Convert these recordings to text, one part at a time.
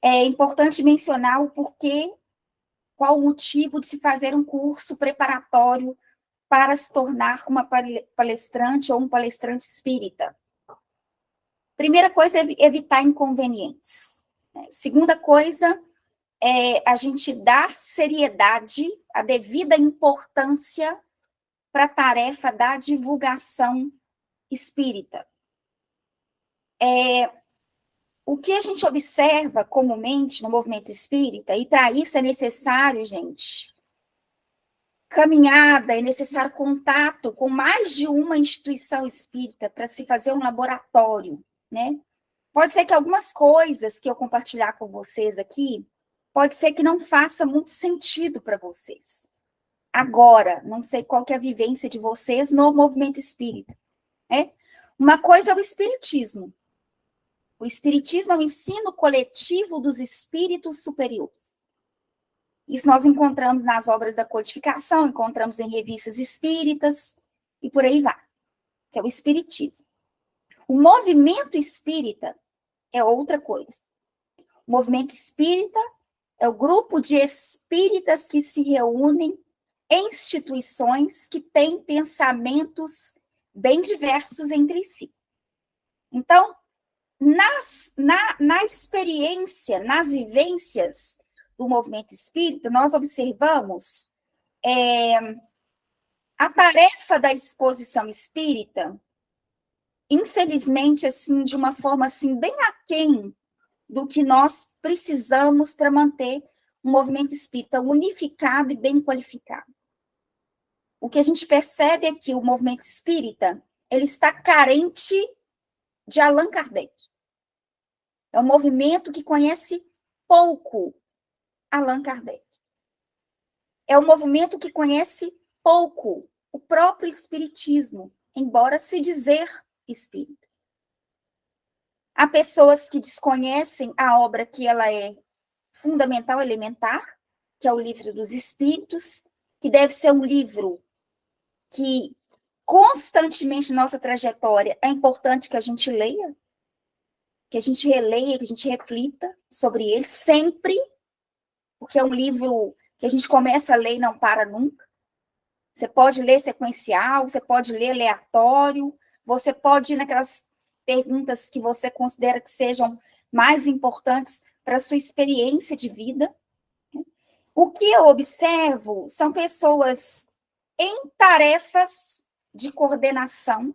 É importante mencionar o porquê, qual o motivo de se fazer um curso preparatório para se tornar uma palestrante ou um palestrante espírita. Primeira coisa é evitar inconvenientes. Segunda coisa é a gente dar seriedade, a devida importância para a tarefa da divulgação espírita. O que a gente observa comumente no movimento espírita, e para isso é necessário, gente, caminhada, é necessário contato com mais de uma instituição espírita para se fazer um laboratório, né? Pode ser que algumas coisas que eu compartilhar com vocês aqui, pode ser que não faça muito sentido para vocês. Agora, não sei qual que é a vivência de vocês no movimento espírita, né? Uma coisa é o espiritismo. O espiritismo é o ensino coletivo dos espíritos superiores. Isso nós encontramos nas obras da codificação, encontramos em revistas espíritas, e por aí vai, que é o espiritismo. O movimento espírita é outra coisa. O movimento espírita é o grupo de espíritas que se reúnem em instituições que têm pensamentos bem diversos entre si. Então, na experiência, nas vivências do movimento espírita, nós observamos a tarefa da exposição espírita, infelizmente, assim, de uma forma assim, bem aquém do que nós precisamos para manter um movimento espírita unificado e bem qualificado. O que a gente percebe é que o movimento espírita, ele está carente de Allan Kardec. É um movimento que conhece pouco Allan Kardec. É um movimento que conhece pouco o próprio espiritismo, embora se dizer espírita. Há pessoas que desconhecem a obra que ela é fundamental, elementar, que é o Livro dos Espíritos, que deve ser um livro que constantemente na nossa trajetória é importante que a gente leia, que a gente releia, que a gente reflita sobre ele sempre, porque é um livro que a gente começa a ler e não para nunca. Você pode ler sequencial, você pode ler aleatório, você pode ir naquelas perguntas que você considera que sejam mais importantes para a sua experiência de vida. O que eu observo são pessoas em tarefas de coordenação,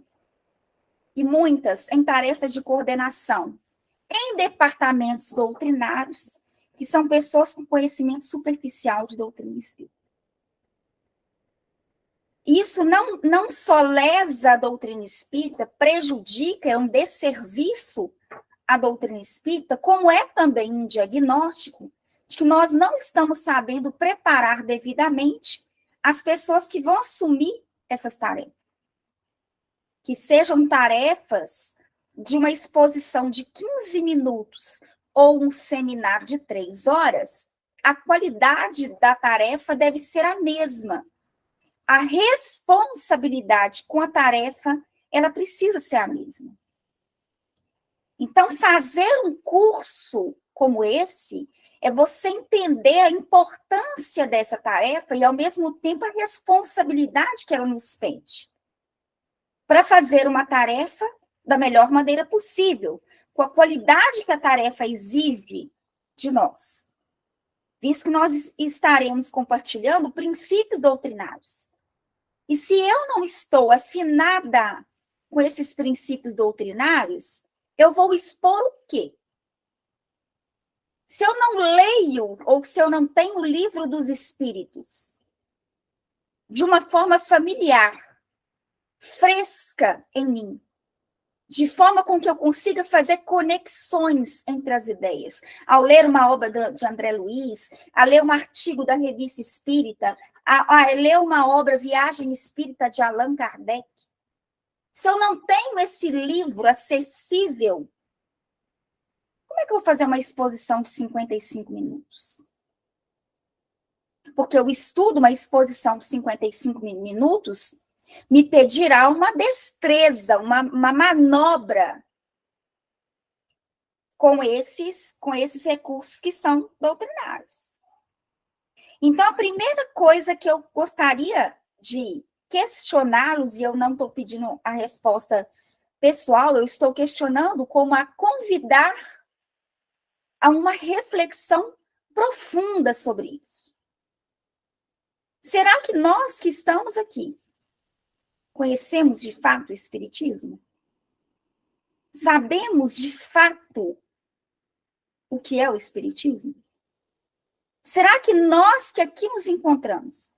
e muitas em tarefas de coordenação em departamentos doutrinários, que são pessoas com conhecimento superficial de doutrina espírita. Isso não só lesa a doutrina espírita, prejudica, é um desserviço à doutrina espírita, como é também um diagnóstico de que nós não estamos sabendo preparar devidamente as pessoas que vão assumir essas tarefas. Que sejam tarefas de uma exposição de 15 minutos ou um seminário de 3 horas, a qualidade da tarefa deve ser a mesma. A responsabilidade com a tarefa, ela precisa ser a mesma. Então, fazer um curso como esse é você entender a importância dessa tarefa e, ao mesmo tempo, a responsabilidade que ela nos pede para fazer uma tarefa da melhor maneira possível, com a qualidade que a tarefa exige de nós. Visto que nós estaremos compartilhando princípios doutrinários. E se eu não estou afinada com esses princípios doutrinários, eu vou expor o quê? Se eu não leio, ou se eu não tenho o Livro dos Espíritos, de uma forma familiar, fresca em mim, de forma com que eu consiga fazer conexões entre as ideias. Ao ler uma obra de André Luiz, a ler um artigo da Revista Espírita, a ler uma obra Viagem Espírita de Allan Kardec, se eu não tenho esse livro acessível, como é que eu vou fazer uma exposição de 55 minutos? Porque eu estudo uma exposição de 55 minutos, me pedirá uma destreza, uma manobra com esses recursos que são doutrinários. Então, a primeira coisa que eu gostaria de questioná-los, e eu não estou pedindo a resposta pessoal, eu estou questionando como a convidar a uma reflexão profunda sobre isso. Será que nós que estamos aqui conhecemos de fato o Espiritismo? Sabemos de fato o que é o Espiritismo? Será que nós que aqui nos encontramos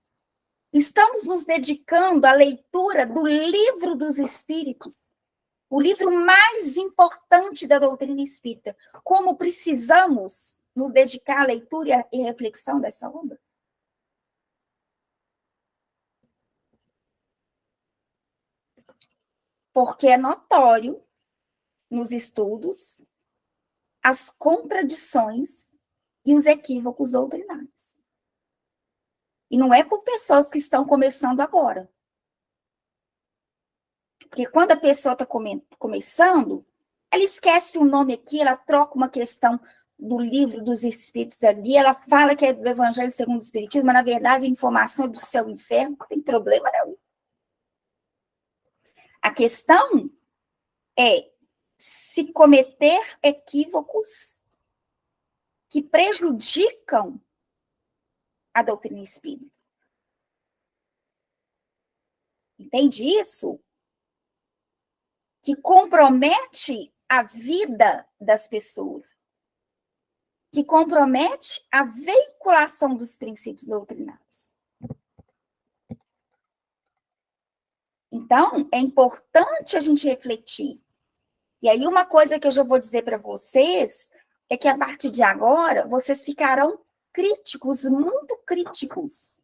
estamos nos dedicando à leitura do Livro dos Espíritos, o livro mais importante da doutrina espírita? Como precisamos nos dedicar à leitura e reflexão dessa obra? Porque é notório nos estudos as contradições e os equívocos doutrinários. E não é por pessoas que estão começando agora. Porque quando a pessoa está começando, ela esquece o nome aqui, ela troca uma questão do Livro dos Espíritos ali, ela fala que é do Evangelho segundo o Espiritismo, mas na verdade a informação é do céu e inferno, não tem problema não. A questão é se cometer equívocos que prejudicam a doutrina espírita. Entende isso? Que compromete a vida das pessoas, que compromete a veiculação dos princípios doutrinários. Então, é importante a gente refletir. E aí, uma coisa que eu já vou dizer para vocês é que, a partir de agora, vocês ficarão críticos, muito críticos,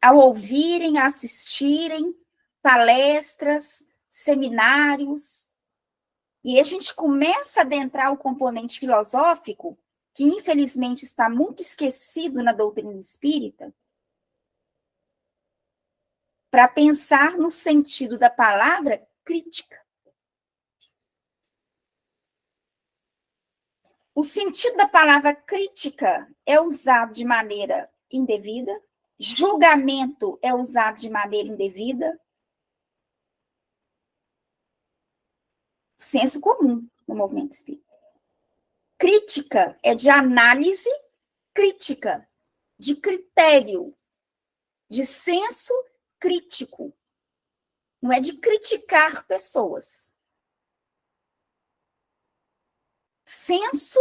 ao ouvirem, assistirem palestras, seminários, e a gente começa a adentrar o componente filosófico, que infelizmente está muito esquecido na doutrina espírita, para pensar no sentido da palavra crítica. O sentido da palavra crítica é usado de maneira indevida, julgamento é usado de maneira indevida, senso comum no movimento espírita. Crítica é de análise crítica, de critério, de senso crítico. Não é de criticar pessoas. Senso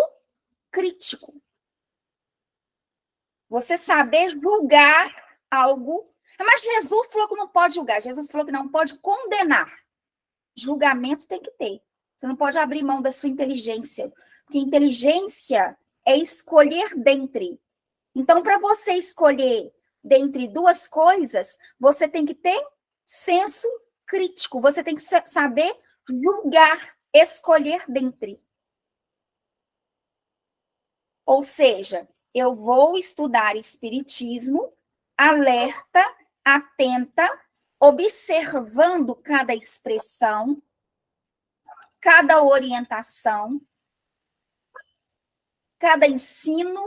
crítico. Você saber julgar algo. Mas Jesus falou que não pode julgar. Jesus falou que não pode condenar. Julgamento tem que ter. Você não pode abrir mão da sua inteligência. Porque inteligência é escolher dentre. Então, para você escolher dentre duas coisas, você tem que ter senso crítico. Você tem que saber julgar, escolher dentre. Ou seja, eu vou estudar espiritismo, alerta, atenta, observando cada expressão, cada orientação, cada ensino,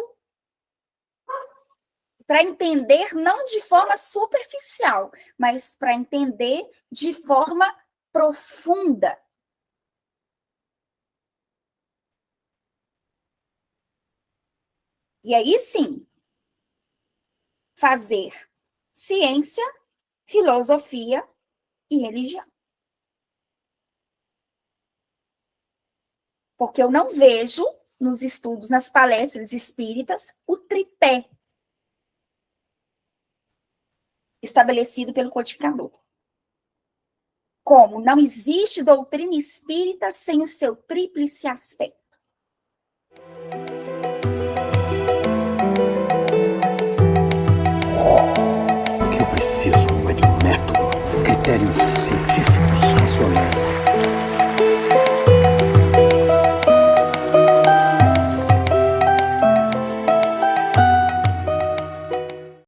para entender não de forma superficial, mas para entender de forma profunda. E aí sim, fazer ciência, filosofia e religião. Porque eu não vejo nos estudos, nas palestras espíritas, o tripé estabelecido pelo codificador. Como não existe doutrina espírita sem o seu tríplice aspecto. O que eu preciso é de um método, critérios científicos, racionais.